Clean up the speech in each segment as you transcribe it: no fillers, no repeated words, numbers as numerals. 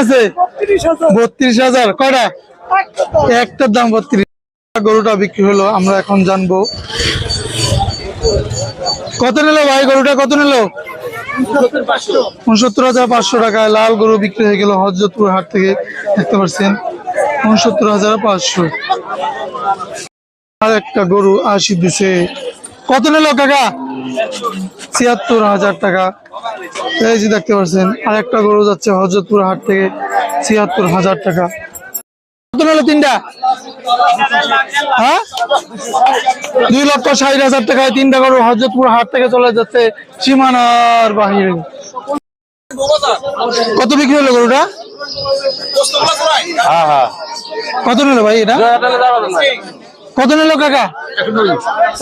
আছে 32,000 কয়টা? একটার দাম 32। গরুটা বিক্রি হলো, আমরা এখন জানবো কত নিল ভাই। গরুটা কত নিল? 69,500 টাকায় লাল গরু বিক্রি হয়ে গেল হযরতপুর হাট থেকে। দেখতে পাচ্ছেন 69,500। আর একটা গরু 80 দিছে। কত নিল কাকা? 76,000 টাকা। এই যে দেখতে পাচ্ছেন আর একটা গরু যাচ্ছে হযরতপুর হাট থেকে 76,000 টাকা। কত নিল তিনটা? হ্যাঁ, 2,60,000 টাকায় তিনটা গরু হযরতপুর হাট থেকে চলে যাচ্ছে সীমানার বাহিরে। কত বিক্রি হলো গরুটা? কত নিল ভাই এটা? কত নিল কাকা?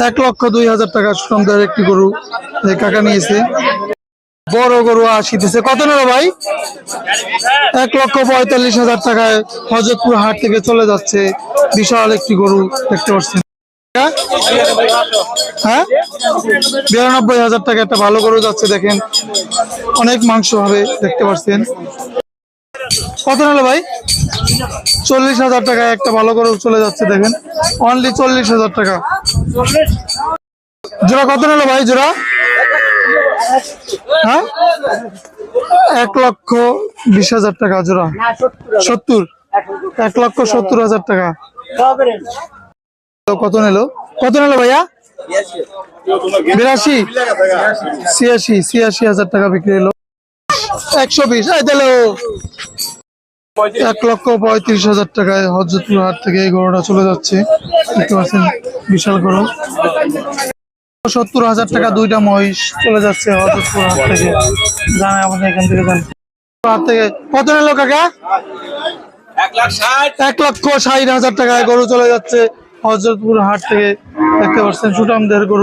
1,02,000 টাকা। সুন্দর একটি গরু কাকা নিয়েছে। বড় গরু 80 দিছে। কত নিল ভাই? 1,45,000 টাকায় হযরতপুর হাট থেকে চলে যাচ্ছে বিশাল একটি গরু। দেখতে পাচ্ছেন হ্যাঁ, 92,000 টাকা একটা ভালো গরু যাচ্ছে। দেখেন অনেক মাংস হবে। দেখতে পাচ্ছেন কত নিল ভাই? 40,000 টাকায় একটা ভালো গরু চলে যাচ্ছে। দেখেন অনলি 40,000 টাকা জোড়া। কত নিল ভাই জোড়া? হ্যাঁ, 1,20,000 টাকা জোড়া। 70, 1,70,000 টাকা। কত নিল? কত নিল ভাইয়া? 82, 86,000 টাকা বিক্রি হলো। 120 দিল। 1,35,000 টাকায় হযরতপুর হাট থেকে এই গরুটা চলে যাচ্ছে। দেখতে পাচ্ছেন বিশাল গরু। 70,000 টাকা দুইটা মহিষ চলে যাচ্ছে হযরতপুর হাট থেকে। জানাই আমাদের এখান থেকে যান হাট থেকে। কত নিল কাকা? 1,60,000 টাকায় গরু চলে যাচ্ছে হযরতপুর হাট থেকে। দেখতে পাচ্ছেন সুঠামদের গরু।